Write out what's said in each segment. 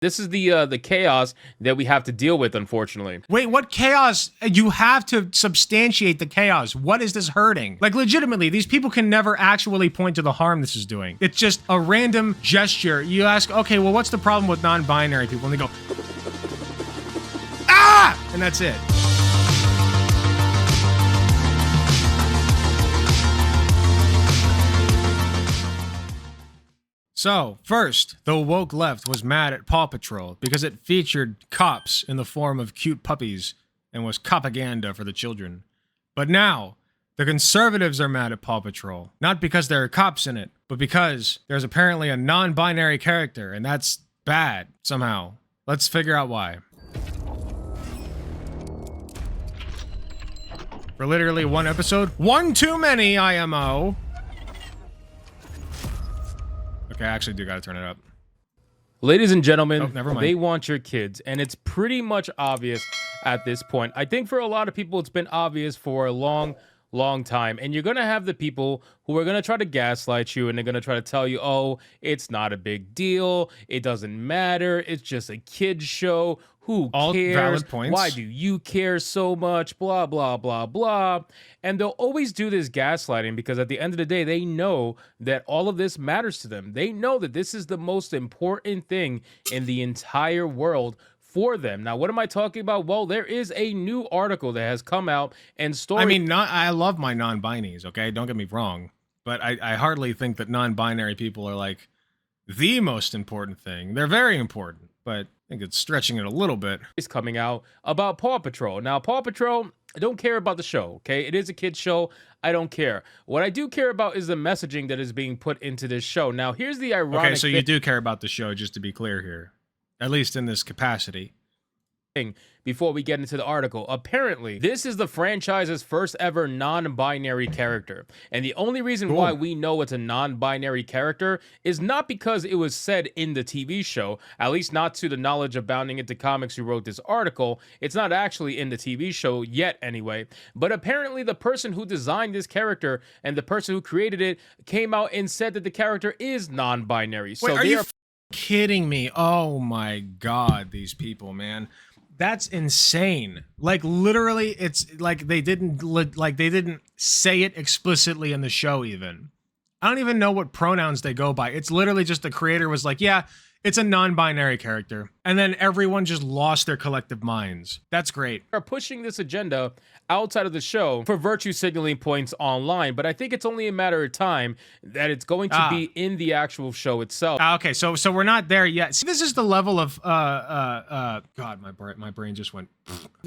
This is the chaos that we have to deal with, unfortunately. Wait, what chaos? You have to substantiate the chaos. What is this hurting? Like, legitimately, these people can never actually point to the harm this is doing. It's just a random gesture. You ask, okay, well, what's the problem with non-binary people? And they go, ah! And that's it. So, first, the woke left was mad at Paw Patrol because it featured cops in the form of cute puppies and was propaganda for the children. But now, the conservatives are mad at Paw Patrol, not because there are cops in it, but because there's apparently a non-binary character, and that's bad, somehow. Let's figure out why. For literally one episode, one too many, IMO. Okay, I actually do gotta turn it up. Ladies and gentlemen, never mind. They want your kids, and it's pretty much obvious at this point. I think for a lot of people, it's been obvious for a long time, and you're gonna have the people who are gonna try to gaslight you, and they're gonna try to tell you, oh, it's not a big deal, it doesn't matter, it's just a kid's show, who All cares, valid points. Why do you care so much, blah blah blah blah. And they'll always do this gaslighting because at the end of the day, they know that all of this matters to them. They know that this is the most important thing in the entire world for them. Now, what am I talking about? Well, there is a new article that has come out and story. I mean, I love my non-binaries, okay? Don't get me wrong. But I hardly think that non-binary people are like the most important thing. They're very important, but I think it's stretching it a little bit. Is coming out about Paw Patrol. Now, Paw Patrol, I don't care about the show, okay? It is a kid's show. I don't care. What I do care about is the messaging that is being put into this show. Now, here's the ironic Okay, so you do care about the show, just to be clear here. At least in this capacity. Before we get into the article, apparently this is the franchise's first ever non-binary character, and the only reason why we know it's a non-binary character is not because it was said in the TV show, at least not to the knowledge of Bounding Into Comics who wrote this article. It's not actually in the TV show yet anyway, but apparently the person who designed this character and the person who created it came out and said that the character is non-binary. So wait, are you kidding me? Oh my god, these people, man. That's insane. Like, literally, it's like they didn't say it explicitly in the show even. I don't even know what pronouns they go by. It's literally just the creator was like, yeah, it's a non-binary character. And then everyone just lost their collective minds. That's great. Are pushing this agenda outside of the show for virtue signaling points online, but I think it's only a matter of time that it's going to be in the actual show itself. Okay, so we're not there yet. See, this is the level of God, my brain just went.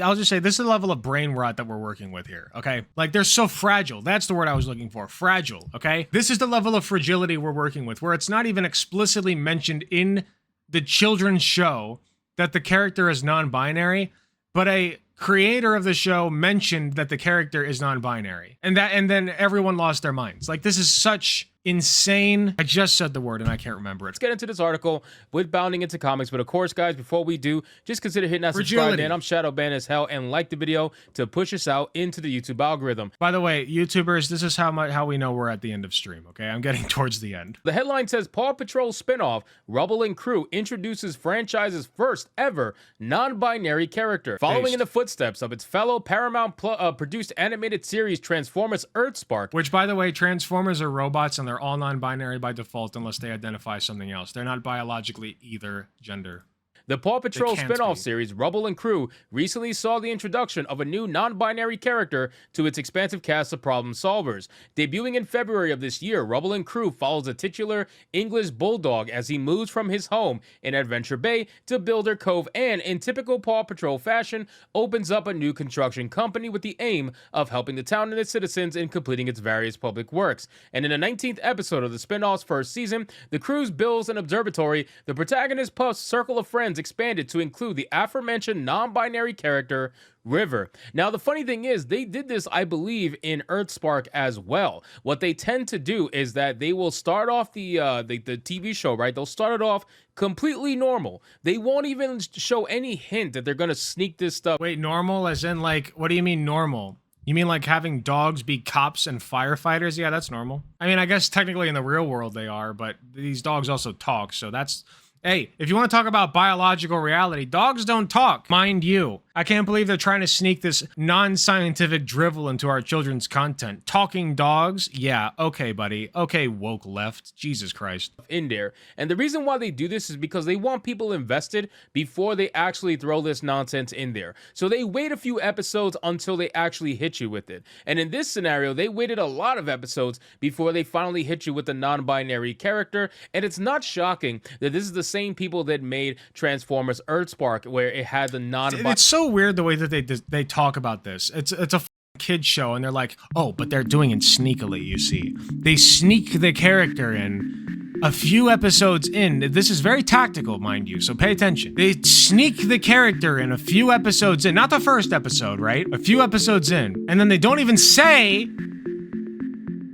I'll just say this is the level of brain rot that we're working with here. Okay, like they're so fragile. That's the word I was looking for. Fragile. Okay, this is the level of fragility we're working with, where it's not even explicitly mentioned in the children's show that the character is non-binary, but a creator of the show mentioned that the character is non-binary, and then everyone lost their minds. Like, this is such insane. I just said the word and I can't remember it. Let's get into this article with Bounding Into Comics, but of course, guys, before we do, just consider hitting that subscribe button. I'm shadow banned as hell, and like the video to push us out into the YouTube algorithm. By the way, YouTubers, this is how we know we're at the end of stream, okay? I'm getting towards the end. The headline says, Paw Patrol spinoff, Rubble and Crew introduces franchise's first ever non-binary character. Following in the footsteps of its fellow Paramount produced animated series Transformers Earthspark. Which, by the way, Transformers are robots and they're all non-binary by default unless they identify something else. They're not biologically either gender. The Paw Patrol spin-off series, Rubble and Crew, recently saw the introduction of a new non-binary character to its expansive cast of problem solvers. Debuting in February of this year, Rubble and Crew follows a titular English bulldog as he moves from his home in Adventure Bay to Builder Cove and, in typical Paw Patrol fashion, opens up a new construction company with the aim of helping the town and its citizens in completing its various public works. And in the 19th episode of the spin-off's first season, the crew's builds an observatory. The protagonist Puff's circle of friends expanded to include the aforementioned non-binary character River. Now, the funny thing is, they did this, I believe, in Earthspark as well. What they tend to do is that they will start off the TV show, right? They'll start it off completely normal. They won't even show any hint that they're going to sneak this stuff. Wait, normal as in, like, what do you mean normal? You mean like having dogs be cops and firefighters? Yeah, that's normal. I mean, I guess technically in the real world they are, but these dogs also talk, so that's Hey, if you want to talk about biological reality, dogs don't talk, mind you. I can't believe they're trying to sneak this non-scientific drivel into our children's content. Talking dogs? Yeah, okay, buddy. Okay, woke left. Jesus Christ. In there. And the reason why they do this is because they want people invested before they actually throw this nonsense in there. So they wait a few episodes until they actually hit you with it. And in this scenario, they waited a lot of episodes before they finally hit you with the non-binary character. And it's not shocking that this is the same people that made Transformers Earthspark, where it had the non-binary. It's so weird the way that they talk about this. It's a kid show, and they're like, oh, but they're doing it sneakily, you see. They sneak the character in a few episodes in. This is very tactical, mind you, so pay attention. They sneak the character in a few episodes in. Not the first episode, right? A few episodes in. And then they don't even say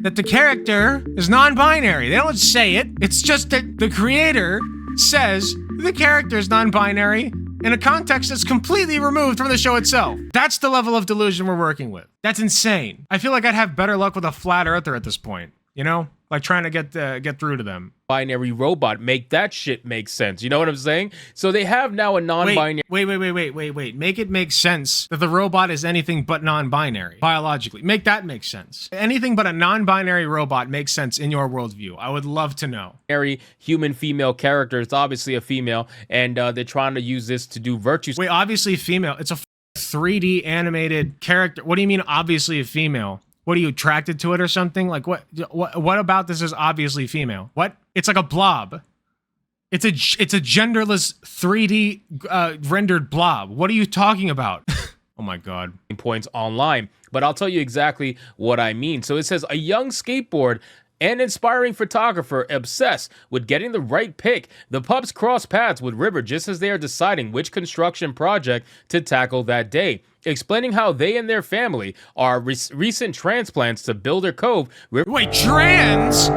that the character is non-binary. They don't say it. It's just that the creator says the character is non-binary in a context that's completely removed from the show itself. That's the level of delusion we're working with. That's insane. I feel like I'd have better luck with a flat earther at this point, you know? Like trying to get through to them. Binary robot, make that shit make sense. You know what I'm saying? So they have now a non-binary. Wait. Make it make sense that the robot is anything but non-binary, biologically. Make that make sense. Anything but a non-binary robot makes sense in your worldview. I would love to know. Human female character. It's obviously a female, and they're trying to use this to do virtues. Wait, obviously female. It's a 3D animated character. What do you mean obviously a female? What, are you attracted to it or something? Like what about this is obviously female? What? It's like a blob. It's a genderless 3D rendered blob. What are you talking about? Oh my God. Points online, but I'll tell you exactly what I mean. So it says a young skateboard and inspiring photographer obsessed with getting the right pick. The pups cross paths with River just as they are deciding which construction project to tackle that day. Explaining how they and their family are recent transplants to Builder Cove. Wait, trans?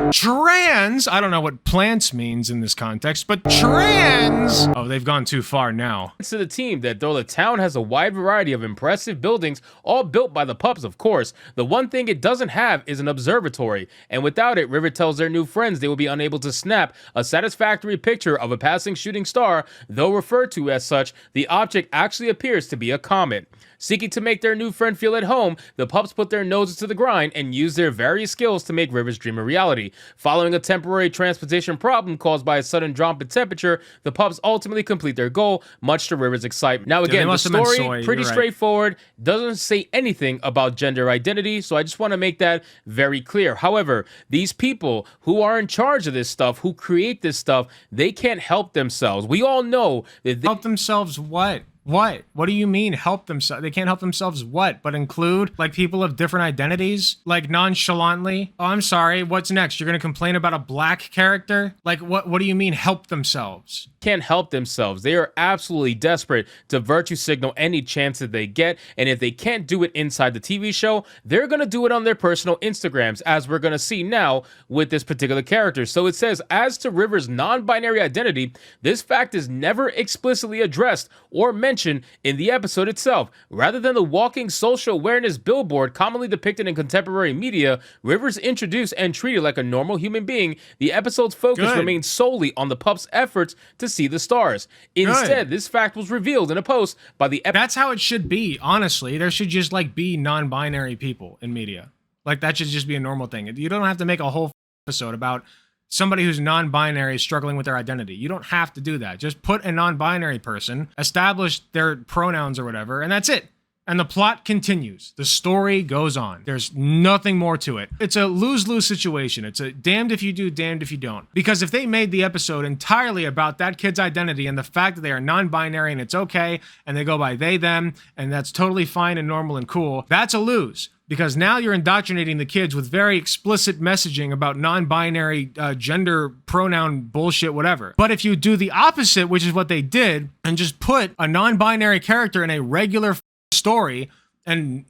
I don't know what plants means in this context, but trans? Oh, they've gone too far now. To the team that though the town has a wide variety of impressive buildings, all built by the pups, of course, the one thing it doesn't have is an observatory. And without it, River tells their new friends they will be unable to snap a satisfactory picture of a passing shooting star. Though referred to as such, the object actually appears to be a comet. Seeking to make their new friend feel at home, the pups put their noses to the grind and use their various skills to make River's dream a reality. Following a temporary transportation problem caused by a sudden drop in temperature, the pups ultimately complete their goal, much to River's excitement. Now again, the story, pretty straightforward, doesn't say anything about gender identity, so I just want to make that very clear. However, these people who are in charge of this stuff, who create this stuff, they can't help themselves. We all know that help themselves what? What? What do you mean help themselves? They can't help themselves what? But include like people of different identities? Like nonchalantly? Oh, I'm sorry. What's next? You're going to complain about a black character? Like what do you mean help themselves? Can't help themselves. They are absolutely desperate to virtue signal any chance that they get. And if they can't do it inside the TV show, they're going to do it on their personal Instagrams, as we're going to see now with this particular character. So it says, as to River's non-binary identity, this fact is never explicitly addressed or mentioned in the episode itself. Rather than the walking social awareness billboard commonly depicted in contemporary media, River's introduced and treated like a normal human being. The episode's focus remains solely on the pup's efforts to see the stars. Instead, this fact was revealed in a post by the That's how it should be, honestly. There should just like be non-binary people in media. Like that should just be a normal thing. You don't have to make a whole episode about somebody who's non-binary is struggling with their identity. You don't have to do that. Just put a non-binary person, establish their pronouns or whatever, and that's it. And the plot continues. The story goes on. There's nothing more to it. It's a lose-lose situation. It's a damned if you do, damned if you don't. Because if they made the episode entirely about that kid's identity and the fact that they are non-binary and it's okay, and they go by they, them, and that's totally fine and normal and cool, that's a lose. Because now you're indoctrinating the kids with very explicit messaging about non-binary gender pronoun bullshit, whatever. But if you do the opposite, which is what they did, and just put a non-binary character in a regular story and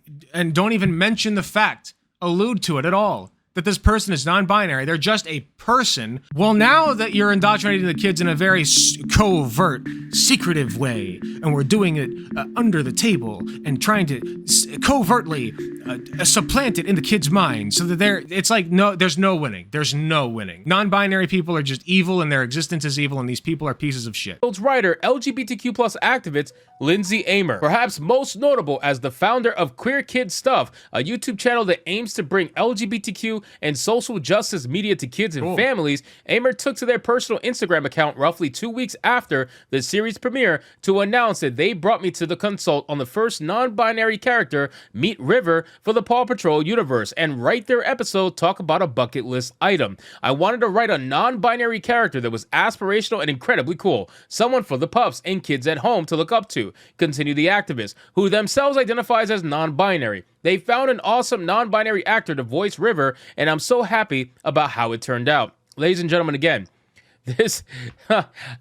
don't even mention the fact, allude to it at all, that this person is non-binary. They're just a person. Well, now that you're indoctrinating the kids in a very covert, secretive way, and we're doing it under the table and trying to covertly supplant it in the kids' minds so that it's like, no, there's no winning. There's no winning. Non-binary people are just evil and their existence is evil and these people are pieces of shit. Writer, LGBTQ plus activist Lindsay Amer, perhaps most notable as the founder of Queer Kid Stuff, a YouTube channel that aims to bring LGBTQ and social justice media to kids and families. Amer took to their personal Instagram account roughly 2 weeks after the series premiere to announce that they brought me to the consult on the first non-binary character, Meet River, for the Paw Patrol universe, and write their episode talk about a bucket list item. I wanted to write a non-binary character that was aspirational and incredibly cool, someone for the pups and kids at home to look up to, continue the activist, who themselves identifies as non-binary. They found an awesome non-binary actor to voice River, and I'm so happy about how it turned out. Ladies and gentlemen, again, this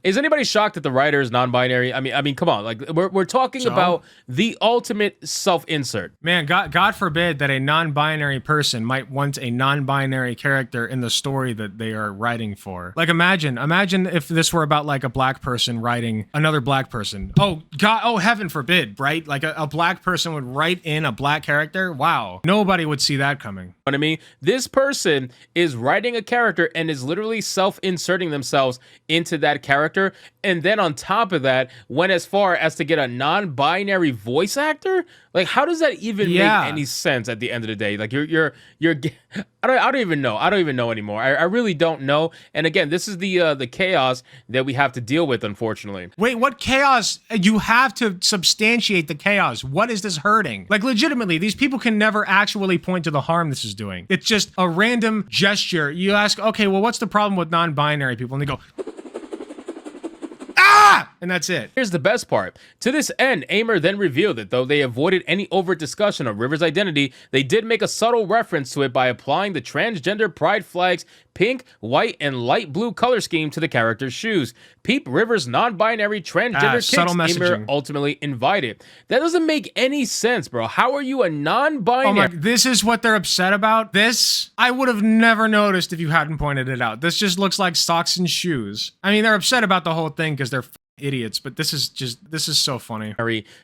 is anybody shocked that the writer is non-binary? I mean, come on, like we're talking about the ultimate self-insert. Man, God forbid that a non-binary person might want a non-binary character in the story that they are writing for. Like imagine if this were about like a black person writing another black person. Oh God, oh heaven forbid, right? Like a black person would write in a black character. Wow, nobody would see that coming. What I mean, this person is writing a character and is literally self-inserting themselves into that character, and then on top of that went as far as to get a non-binary voice actor. Like, how does that even make any sense at the end of the day? Like, you're I don't even know. I don't even know anymore. I really don't know. And again, this is the chaos that we have to deal with, unfortunately. Wait, what chaos? You have to substantiate the chaos. What is this hurting? Like, legitimately, these people can never actually point to the harm this is doing. It's just a random gesture. You ask, okay, well, what's the problem with non-binary people? And they go, ah! And that's it. Here's the best part. To this end, Amer then revealed that though they avoided any overt discussion of River's identity, they did make a subtle reference to it by applying the transgender pride flag's pink, white, and light blue color scheme to the character's shoes. Peep River's non-binary transgender kicks Amer ultimately invited. That doesn't make any sense, bro. How are you a non-binary? Oh my, this is what they're upset about? This? I would have never noticed if you hadn't pointed it out. This just looks like socks and shoes. I mean, they're upset about the whole thing because they're idiots, but this is so funny.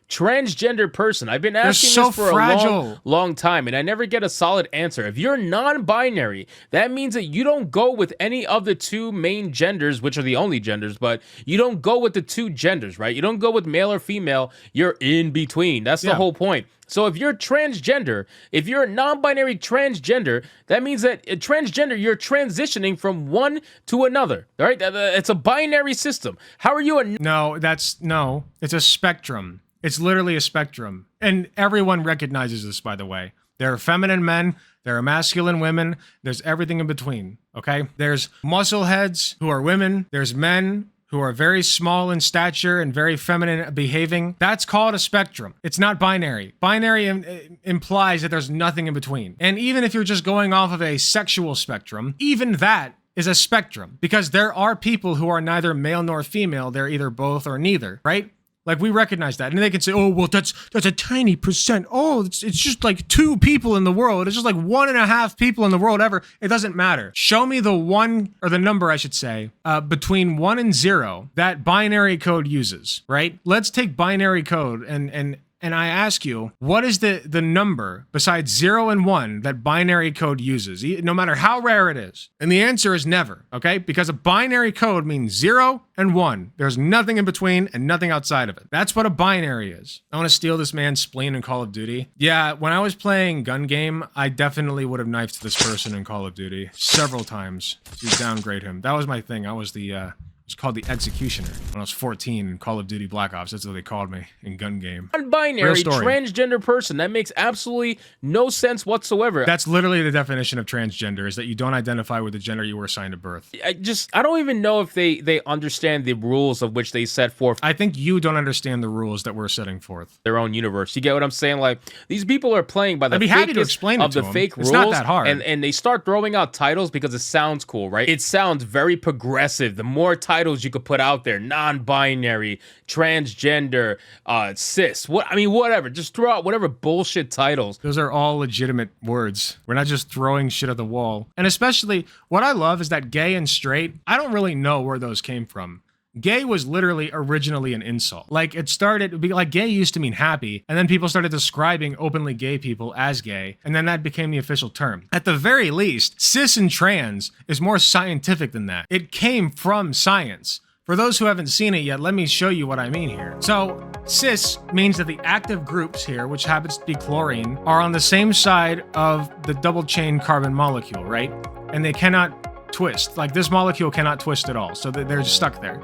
Transgender person. I've been asking this for a long time, and I never get a solid answer. If you're non-binary, that means that you don't go with any of the two main genders, which are the only genders, but you don't go with the two genders, right? You don't go with male or female. You're in between. That's the whole point. So if you're transgender, if you're a non-binary transgender, that means that transgender, you're transitioning from one to another, all right? It's a binary system. How are you a... No, it's a spectrum. It's literally a spectrum. And everyone recognizes this, by the way. There are feminine men, there are masculine women, there's everything in between, okay? There's muscleheads who are women, there's men who are very small in stature and very feminine behaving. That's called a spectrum. It's not binary. Binary implies that there's nothing in between. And even if you're just going off of a sexual spectrum, even that is a spectrum, because there are people who are neither male nor female. They're either both or neither, right? Like, we recognize that. And they can say, oh, well, that's a tiny percent. Oh, it's just like 2 people in the world. It's just like 1.5 people in the world ever. It doesn't matter. Show me the one, or the number, I should say, between 1 and 0 that binary code uses, right? Let's take binary code and I ask you, what is the number besides 0 and 1 that binary code uses, no matter how rare it is? And the answer is never, okay? Because a binary code means 0 and 1. There's nothing in between and nothing outside of it. That's what a binary is. I want to steal this man's spleen in Call of Duty. Yeah, when I was playing gun game, I definitely would have knifed this person in Call of Duty several times to downgrade him. That was my thing. I was it's called the Executioner when I was 14 in Call of Duty Black Ops. That's what they called me in gun game. Non-binary transgender person. That makes absolutely no sense whatsoever. That's literally the definition of transgender, is that you don't identify with the gender you were assigned at birth. I don't even know if they understand the rules of which they set forth. I think you don't understand the rules that we're setting forth. Their own universe. You get what I'm saying? Like, these people are playing by the happy to explain it of to the them. fake rules. It's not that hard. And they start throwing out titles because it sounds cool, right? It sounds very progressive. The more titles titles you could put out there: non-binary, transgender, cis. Whatever. Just throw out whatever bullshit titles. Those are all legitimate words. We're not just throwing shit at the wall. And especially, what I love is that gay and straight, I don't really know where those came from. Gay was literally originally an insult. Like, it started, like, gay used to mean happy, and then people started describing openly gay people as gay, and then that became the official term. At the very least, cis and trans is more scientific than that. It came from science. For those who haven't seen it yet, let me show you what I mean here. So, cis means that the active groups here, which happens to be chlorine, are on the same side of the double-chain carbon molecule, right? And they cannot twist. Like, this molecule cannot twist at all, so they're just stuck there.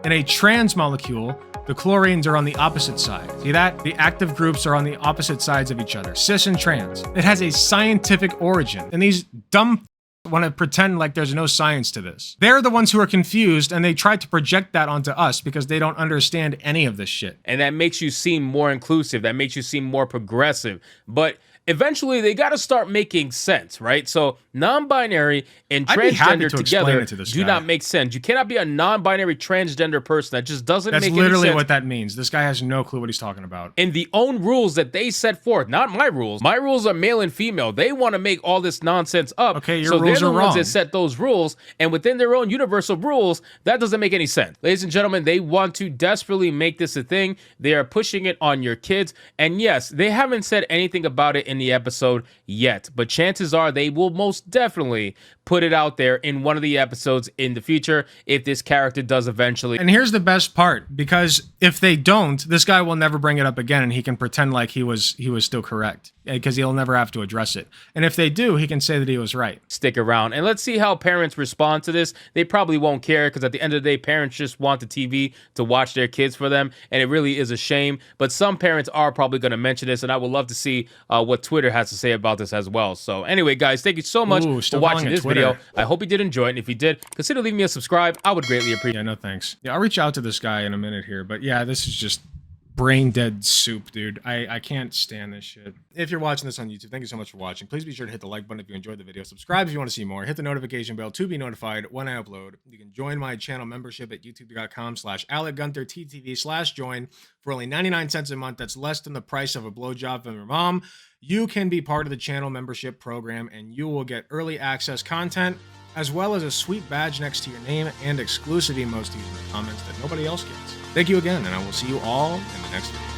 In a trans molecule, the chlorines are on the opposite side. See that? The active groups are on the opposite sides of each other, cis and trans. It has a scientific origin, and these dumb want to pretend like there's no science to this. They're the ones who are confused, and they try to project that onto us because they don't understand any of this shit. And that makes you seem more inclusive. That makes you seem more progressive. But eventually, they got to start making sense, right? So non-binary and transgender together do not make sense. You cannot be a non-binary transgender person. That just doesn't make any sense. That's literally what that means. This guy has no clue what he's talking about. And the own rules that they set forth, not my rules. My rules are male and female. They want to make all this nonsense up. Okay, your rules are wrong. So they're the ones that set those rules, and within their own universal rules, that doesn't make any sense. Ladies and gentlemen, they want to desperately make this a thing. They are pushing it on your kids. And yes, they haven't said anything about it in the episode yet, but chances are they will most definitely put it out there in one of the episodes in the future if this character does eventually. And here's the best part, because if they don't, this guy will never bring it up again, and he can pretend like he was still correct, because he'll never have to address it. And if they do, he can say that he was right. Stick around and let's see how parents respond to this. They probably won't care, because at the end of the day, parents just want the TV to watch their kids for them, and it really is a shame. But some parents are probably going to mention this, and I would love to see what Twitter has to say about this as well. So anyway, guys, thank you so much for watching this video. I hope you did enjoy it, and if you did, consider leaving me a subscribe. I would greatly appreciate it. Yeah, no thanks. Yeah, I'll reach out to this guy in a minute here, but yeah, this is just brain dead soup, dude. I can't stand this shit. If you're watching this on YouTube, thank you so much for watching. Please be sure to hit the like button if you enjoyed the video. Subscribe if you want to see more. Hit the notification bell to be notified when I upload. You can join my channel membership at youtube.com/AlecGunther/TTV/join for only 99 cents a month. That's less than the price of a blowjob from your mom. You can be part of the channel membership program, and you will get early access content, as well as a sweet badge next to your name and exclusive emojis in the comments that nobody else gets. Thank you again, and I will see you all in the next video.